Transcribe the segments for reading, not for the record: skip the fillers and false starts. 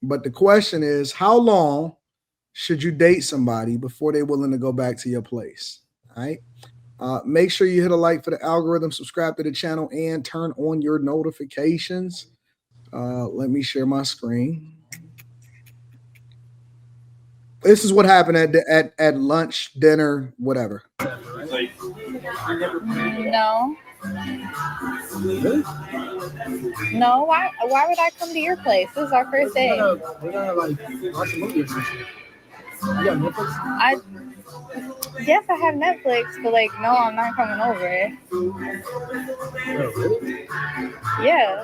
But the question is, how long should you date somebody before they're willing to go back to your place? All right. Make sure you hit a like for the algorithm, subscribe to the channel, and turn on your notifications. Let me share my screen. This is what happened at lunch, dinner, whatever. No, no. Why would I come to your place? This is our first day. We're gonna like watch a movie or something. You got Netflix? I Yes, I have Netflix, but like, no, I'm not coming over. Oh, really? Yeah,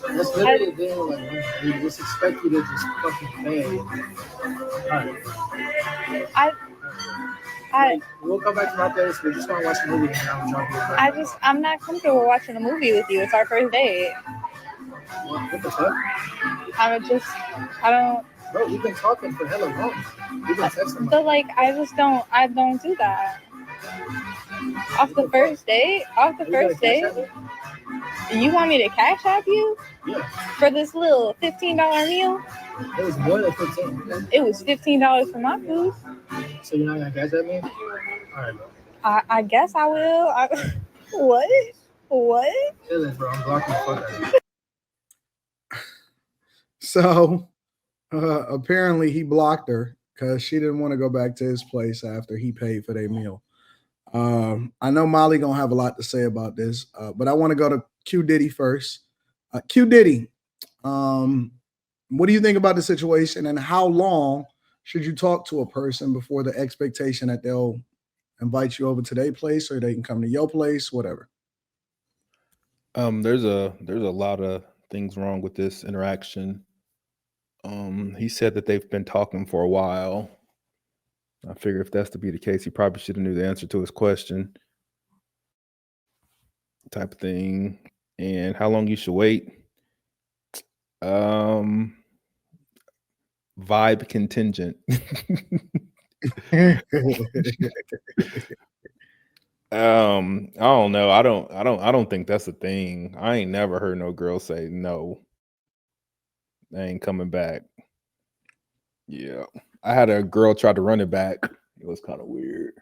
That's literally the thing. Like, we just expect you to just fucking pay. Alright. I, I, We'll come back to my place. We just want to watch a movie and I'll drop you. I'm not comfortable watching a movie with you. It's our first date. What the fuck? I don't. Bro, we've been talking for hella long. We've been texting. But like, I don't do that. Off the first date? You want me to cash app you? Yeah. For this little $15 meal? It was more than 15. It was $15 for my food. So you're not gonna cash app me? Alright, bro. I guess I will. What? Chill it, bro. I'm blocking the fuck out of you. So apparently he blocked her because she didn't want to go back to his place after he paid for their meal. I know Molly gonna have a lot to say about this, but I want to go to Q Diddy first. Q Diddy, what do you think about the situation, and how long should you talk to a person before the expectation that they'll invite you over to their place or they can come to your place, whatever? There's a lot of things wrong with this interaction. He said that they've been talking for a while. I figure if that's to be the case, he probably should have knew the answer to his question, type of thing. And how long you should wait? Vibe contingent. I don't know. I don't think that's a thing. I ain't never heard no girl say no. I ain't coming back. Yeah. I had a girl try to run it back. It was kind of weird.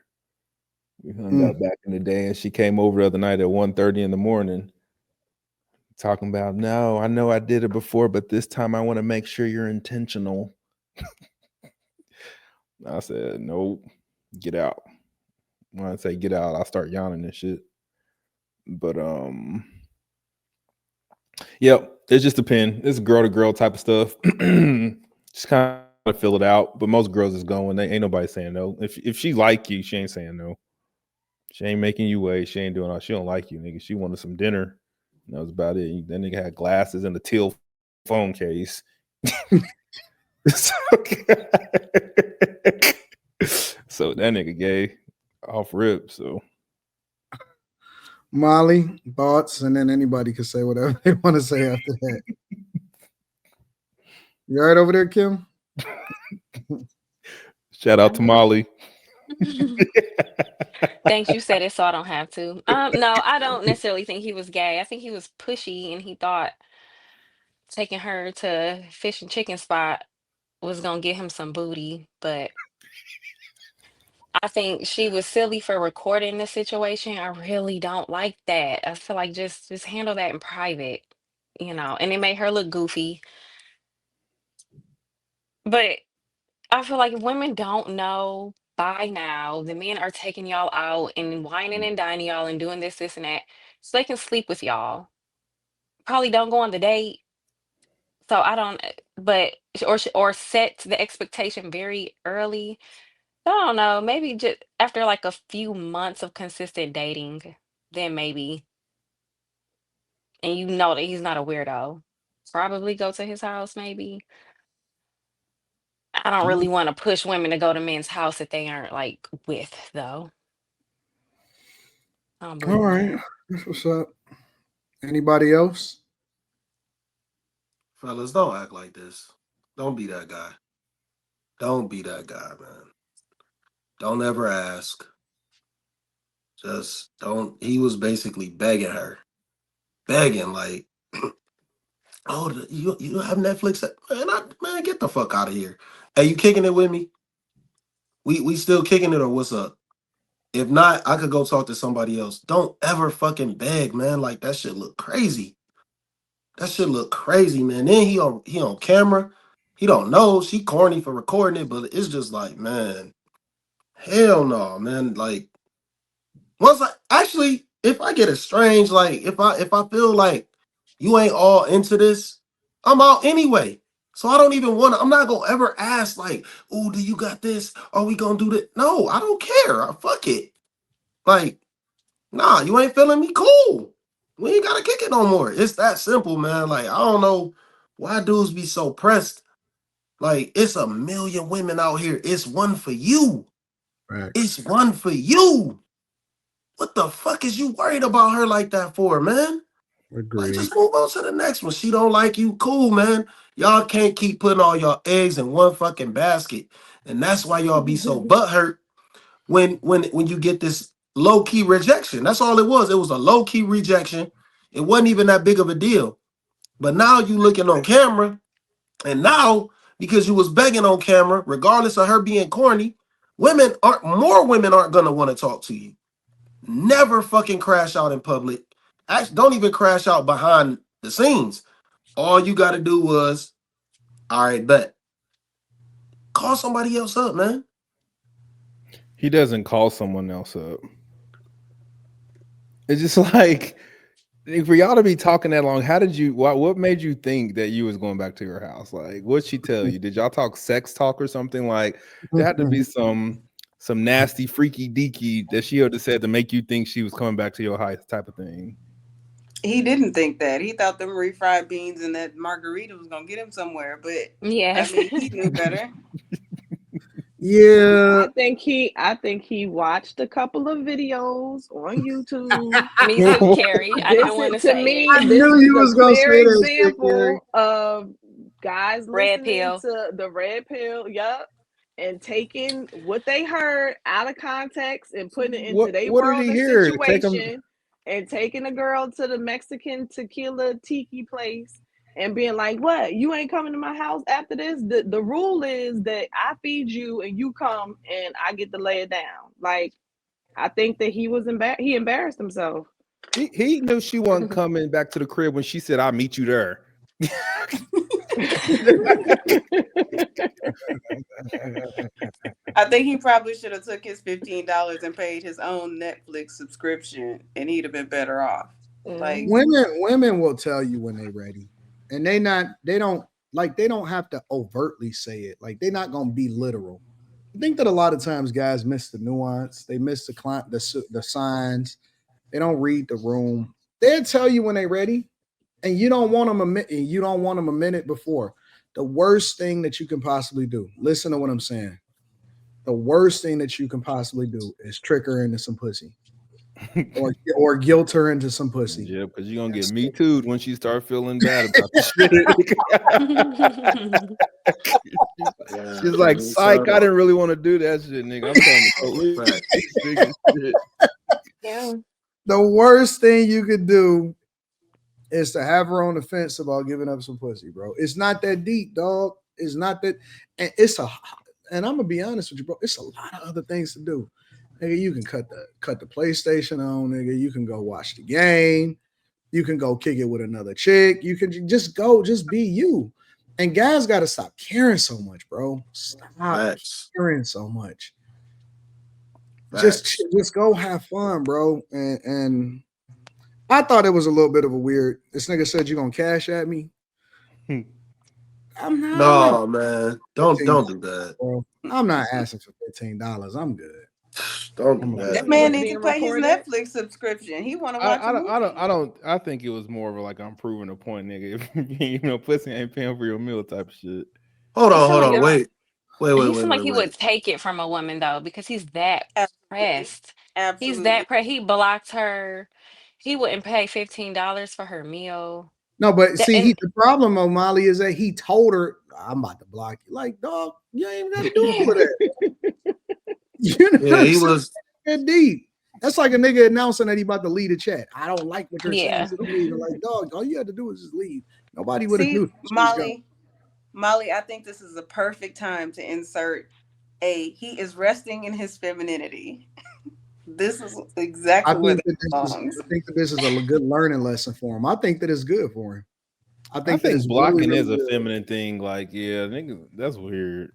We hung out back in the day, and she came over the other night at 1:30 in the morning talking about, no, I know I did it before, but this time I want to make sure you're intentional. I said, nope, get out. When I say get out, I'll start yawning and shit. But yep, it just depends. It's girl to girl type of stuff. Just kind of fill it out. But most girls is going. They ain't nobody saying no. If she like you, she ain't saying no. She ain't making you wait. She ain't doing all. She don't like you, nigga. She wanted some dinner. That was about it. That nigga had glasses and a teal phone case. So that nigga gay off rip. So Molly, thoughts, and then anybody can say whatever they want to say after that. You all right over there, Kim? Shout out to Molly. Thanks, you said it, so I don't have to. No, I don't necessarily think he was gay. I think he was pushy, and he thought taking her to fish and chicken spot was gonna get him some booty. But I think she was silly for recording the situation. I really don't like that. I feel like just handle that in private, and it made her look goofy. But I feel like if women don't know by now, the men are taking y'all out and whining and dining y'all and doing this, and that, so they can sleep with y'all. Probably don't go on the date. So I don't, but or set the expectation very early. So I don't know. Maybe just after like a few months of consistent dating, then maybe, and you know that he's not a weirdo. Probably go to his house. Maybe. I don't really want to push women to go to men's house that they aren't like with, though. I don't All believe right, that. that's what's up. Anybody else? Fellas, don't act like this. Don't be that guy. Don't be that guy, man. Don't ever ask. Just don't. He was basically begging her. Begging, like, Oh, you don't have Netflix? Man, get the fuck out of here. Hey, you kicking it with me? We still kicking it or what's up? If not, I could go talk to somebody else. Don't ever fucking beg, man. Like that shit look crazy. That shit look crazy, man. Then he on camera. He don't know. She corny for recording it, but it's just like, man, hell no, man. Like once I actually, if I get a strange, like if I feel like you ain't all into this, I'm out anyway. So I don't even want to. I'm not gonna ever ask like, "Oh, do you got this? Are we gonna do that?" No, I don't care. Fuck it. Like, nah, you ain't feeling me. Cool. We ain't gotta kick it no more. It's that simple, man. Like I don't know why dudes be so pressed. Like it's a million women out here. It's one for you. It's Facts. one for you. What the fuck is you worried about her like that for, man? Like, Agreed. just move on to the next one. She don't like you, cool, man. Y'all can't keep putting all your eggs in one fucking basket, and that's why y'all be so butthurt when you get this low key rejection. That's all it was. It was a low key rejection. It wasn't even that big of a deal. But now you looking on camera, and now because you was begging on camera, regardless of her being corny, more women aren't gonna want to talk to you. Never fucking crash out in public. Actually, don't even crash out behind the scenes. All you got to do was, all right, bet. Call somebody else up, man. He doesn't call someone else up. It's just like for y'all to be talking that long. How did you? What made you think that you was going back to your house? Like, what'd she tell you? Did y'all talk sex talk or something? Like, there had to be some nasty freaky deaky that she had to said to make you think she was coming back to your house type of thing. He didn't think that. He thought them refried beans and that margarita was gonna get him somewhere. But Yes. I mean, he knew better. Yeah. I think he watched a couple of videos on YouTube. Me too, Carrie. I This didn't want to is to say me, it. I this knew is you a was gonna clear say that shit, Gary. example of guys Red listening pill. to the red pill, yup, and taking what they heard out of context and putting it into their What did world he and hear? Take him. situation, and taking a girl to the Mexican tequila tiki place and being like, "What? You ain't coming to my house after this?" The rule is that I feed you and you come and I get to lay it down. Like, I think that he embarrassed himself. He knew she wasn't coming back to the crib when she said, "I'll meet you there." I think he probably should have took his $15 and paid his own Netflix subscription, and he'd have been better off. Like, Women will tell you when they're ready, and they don't have to overtly say it. Like they're not gonna be literal. I think that a lot of times guys miss the nuance. They miss the signs. They don't read the room. They'll tell you when they're ready, and you don't want them a minute before. The worst thing that you can possibly do. Listen to what I'm saying. The worst thing that you can possibly do is trick her into some pussy, or guilt her into some pussy. Yeah, because you're gonna get me too when she start feeling bad about the shit. She's like, psych, I didn't really want to do that shit, nigga. I'm telling the police. Yeah. The worst thing you could do is to have her on the fence about giving up some pussy, bro. It's not that deep, dog. It's not that, and and I'm gonna be honest with you, bro. It's a lot of other things to do. Nigga, you can cut the PlayStation on, nigga. You can go watch the game. You can go kick it with another chick. You can just be you. And guys got to stop caring so much, bro. Stop caring so much. Just go have fun, bro. And I thought it was a little bit of a weird. This nigga said you gonna cash at me. I'm not. No, man. Don't do that. Bro. I'm not asking for $15. I'm good. Don't do that. That man needs being to pay his recorded. Netflix subscription. He want to watch a movie. I think it was more of like I'm proving a point, nigga. If pussy ain't paying for your meal type of shit. Hold on. Wait. He seemed like he would take it from a woman though, because he's that pressed. Absolutely. He's that pressed. He blocked her. He wouldn't pay $15 for her meal. No, but see, the problem, O'Malley, is that he told her, "I'm about to block you." Like, dog, you ain't even got to do all of that. You know, he was deep. That's like a nigga announcing that he about to lead a chat. I don't like what you're saying. Yeah. So leave. Like, dog, all you had to do is just leave. Nobody would have See, knew. Molly, I think this is a perfect time to insert he is resting in his femininity. This is I exactly where think that that belongs. this is a good learning lesson for him. I think that it's good for him. I I think that think it's really, blocking really is a good. feminine thing. Like, yeah, nigga, that's weird.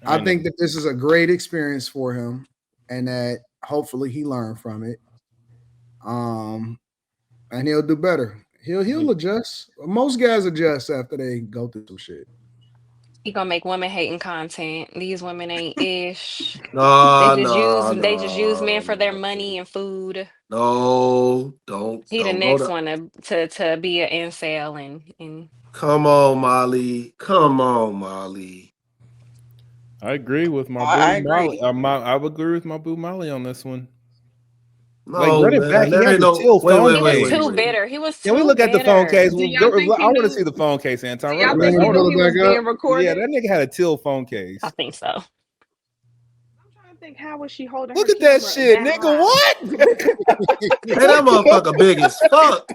I think that this is a great experience for him, and that hopefully he learned from it. And he'll do better. He'll adjust. Most guys adjust after they go through some shit. He gonna make women hating content. These women ain't ish. No, no, They just use no, men for their no. money and food. No, He the don't go next to. one to be an incel and Come on, Molly. Come on, Molly. I agree with my boo I Molly. agree. I would agree with my boo Molly on this one. Like, No, run it man. back. He There had ain't the no. till Wait, phone wait, he wait, was wait, too case. wait. bitter. He was Can we too look at the phone case? bitter. Do y'all think I he want to knew? see the phone case, Do Anton. Run y'all it You back. think want he me I to knew pull want it he was back up? being to. Yeah, recorded? that nigga had a till phone I case. think so. I'm trying to think, how was she holding her Look at that camera shit, that nigga. high? What? Hey, that motherfucker big as fuck.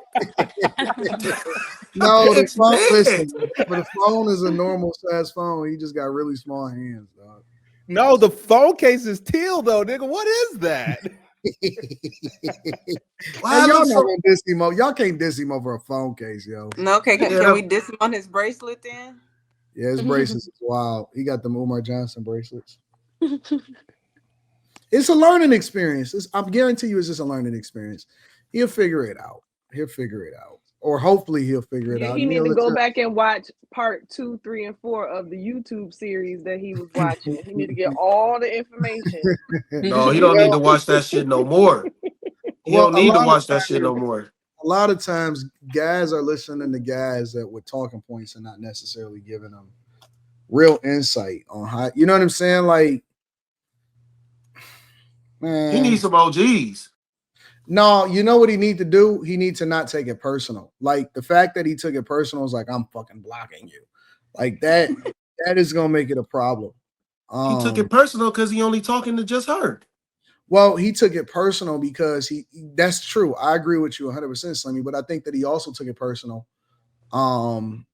No, the It's phone. big. Listen, but the phone is a normal size phone. He just got really small hands, dog. No, the phone case is teal though, nigga. What is that? Why Hey, I y'all look not so? gonna diss him over. Y'all can't diss him over a phone case, yo. No, okay, Yeah, can we diss him on his bracelet then? Yeah, his bracelets is wild. He got the Umar Johnson bracelets. It's a learning experience. I guarantee you, it's just a learning experience. He'll figure it out. He'll figure it out, or hopefully he'll figure it Yeah, out. he And need he'll to go adjust. back and watch part 2, 3, and 4 of the YouTube series that he was watching. He need to get all the information. no, he don't need to well, watch that shit no more. He well, don't need to watch that shit no more. a lot of times, guys are listening to guys that with talking points and not necessarily giving them real insight on how. You know what I'm saying? Like, He man, needs some OGs. no, you know what he need to do? He need to not take it personal. Like the fact that he took it personal is like I'm fucking blocking you. Like that is gonna make it a problem. He took it personal because he only talking to just her. Well, he took it personal because that's true. I agree with you 100%, Slimmy, but I think that he also took it personal. Um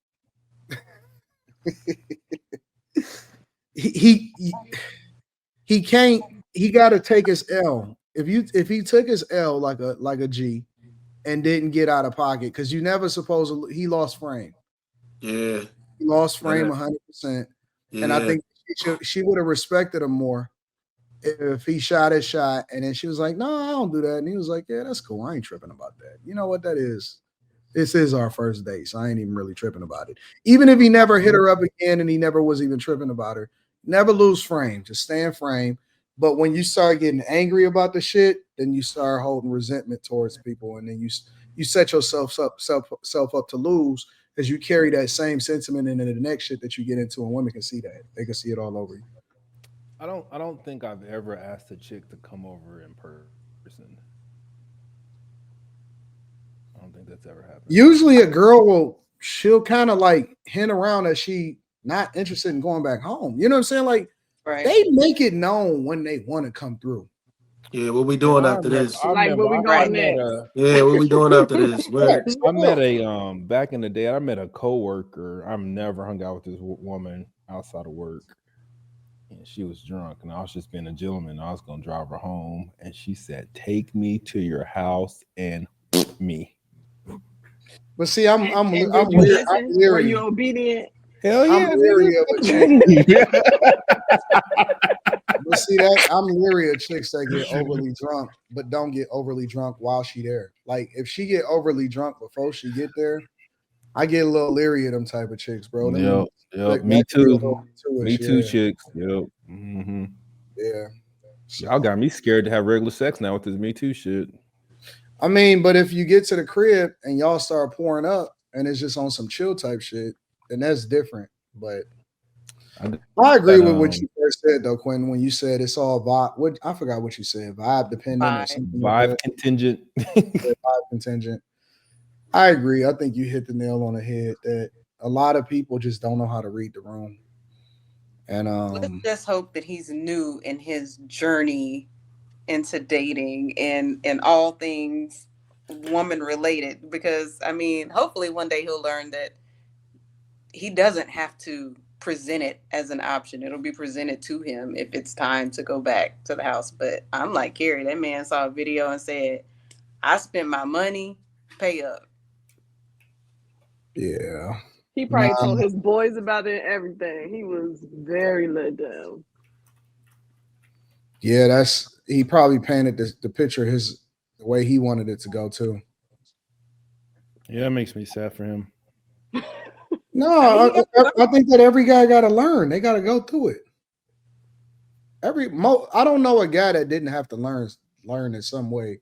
he can't he got to take his L. If he took his L like a G and didn't get out of pocket, because you never supposed he lost frame. Yeah. He lost frame 100%. And I Yeah. think she would have respected him more if he shot his shot. And then she was like, no, I don't do that. And he was like, yeah, that's cool. I ain't tripping about that. You know what that is? This is our first date, so I ain't even really tripping about it. Even if he never hit her up again and he never was even tripping about her, never lose frame. Just stay in frame. But when you start getting angry about the shit, then you start holding resentment towards people, and then you set yourself up to lose because you carry that same sentiment into the next shit that you get into, and women can see that. They can see it all over you. I don't think I've ever asked a chick to come over in person. I don't think that's ever happened. Usually a girl she'll kind of like hint around that she not interested in going back home. You know what I'm saying? Like Right. they make it known when they want to come through. Yeah, what we Man, doing after this? Like, where we Right. going next? Yeah, what we doing after this? Where? I met a back in the day. I met a coworker. I've never hung out with this woman outside of work, and she was drunk, and I was just being a gentleman. I was gonna drive her home, and she said, "Take me to your house and me." But see, I'm I'm And I'm did you leery. I'm listen? Were you leery. obedient? Hell I'm yeah, leery of a chick. nigga. But see that I'm leery of chicks that get overly drunk, but don't get overly drunk while she there. Like if she get overly drunk before she get there, I get a little leery of them type of chicks, bro. Yep, yep. That Me can be a too. little Me too-ish, too, yeah. chicks. Yep. Hmm. Yeah. Y'all So got me scared to have regular sex now with this Me Too shit. I mean, but if you get to the crib and y'all start pouring up and it's just on some chill type shit, then that's different. But I I agree got with what you first said though, Quinn, when you said it's all vibe. What I forgot what you said, vibe dependent or Bye. something like vibe that. contingent. Yeah, vibe contingent. I agree. I think you hit the nail on the head that a lot of people just don't know how to read the room. And Let's just hope that he's new in his journey into dating and all things woman related, because I mean, hopefully one day he'll learn that he doesn't have to present it as an option. It'll be presented to him if it's time to go back to the house. But I'm like, Carrie, that man saw a video and said, I spent my money, pay up. Yeah. He probably Nah. told his boys about it and everything. He was very let down. Yeah, he probably painted the picture the way he wanted it to go too. Yeah, it makes me sad for him. No, I think that every guy got to learn. They got to go through it. I don't know a guy that didn't have to learn in some way.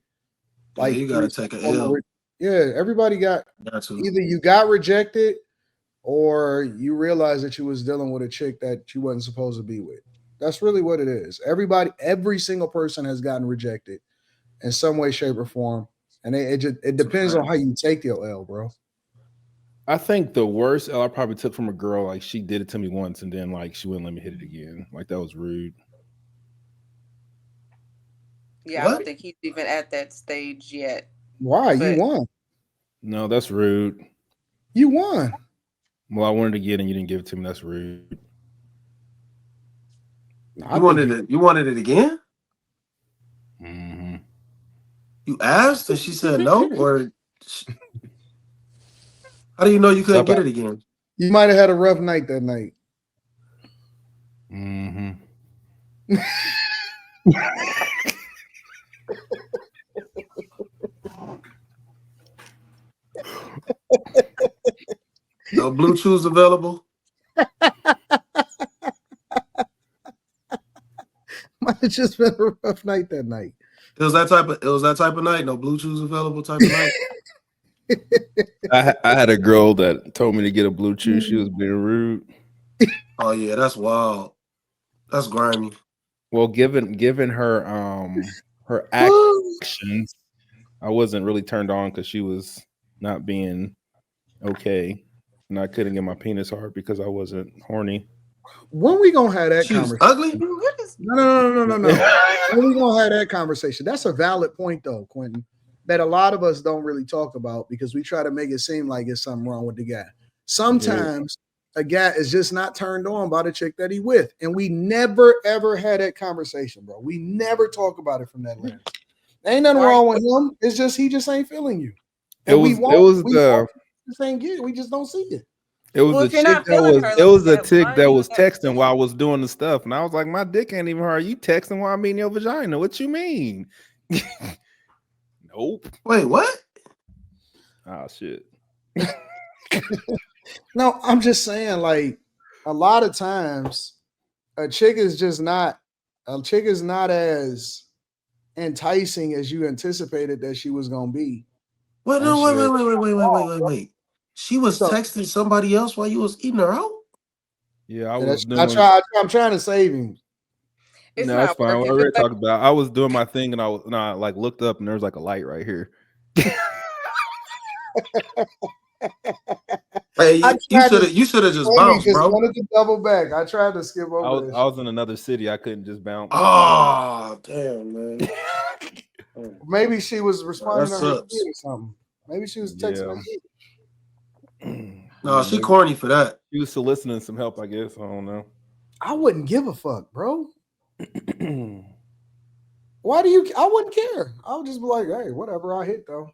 Like you gotta take a L. Yeah, everybody got either you got rejected or you realized that you was dealing with a chick that you wasn't supposed to be with. That's really what it is. Every single person has gotten rejected in some way, shape, or form, and it depends on how you take your L, bro. I think the worst L I probably took from a girl, like she did it to me once and then like she wouldn't let me hit it again. Like that was rude. Yeah, I don't think he's even at that stage yet. Why? You won. No, that's rude. You won. Well, I wanted to get it and you didn't give it to me. That's rude. You wanted it again? Mm-hmm. You asked and she said no, or how do you know you couldn't get it again? You might have had a rough night that night. Mm-hmm. No Bluetooth available? Might have just been a rough night that night. It was that type of night. No Bluetooth available type of night. I had a girl that told me to get a Bluetooth. She was being rude. Oh yeah, that's wild. That's grimy. Well, given her actions, I wasn't really turned on because she was not being okay, and I couldn't get my penis hard because I wasn't horny. When we gonna have that She's conversation? ugly? No. When we gonna have that conversation? That's a valid point though, Quentin, that a lot of us don't really talk about because we try to make it seem like it's something wrong with the guy. Sometimes a guy is just not turned on by the chick that he with, and we never ever had that conversation, bro. We never talk about it from that lens. Ain't nothing wrong with him. It's just he just ain't feeling you. And we just ain't get it. We just don't see it. It was the chick that was texting while I was doing the stuff, and I was like, "My dick ain't even hard. You texting while I'm eating your vagina? What you mean?" Nope. Wait, what? Oh shit. No, I'm just saying, like a lot of times, a chick is not as enticing as you anticipated that she was gonna be. Wait. She was texting somebody else while you was eating her out? Yeah, I'm trying to save him. No, that's fine. We already talked about. I was doing my thing and I like looked up and there was like a light right here. Hey, you should have just bounced, bro. I wanted to double back. I tried to skip over I was in another city. I couldn't just bounce. Oh, damn, man. Maybe she was responding to her kid or something. Maybe she was texting her kid. No, she corny for that. She was soliciting some help, I guess. I don't know. I wouldn't give a fuck, bro. I wouldn't care. I would just be like, hey, whatever, I hit though.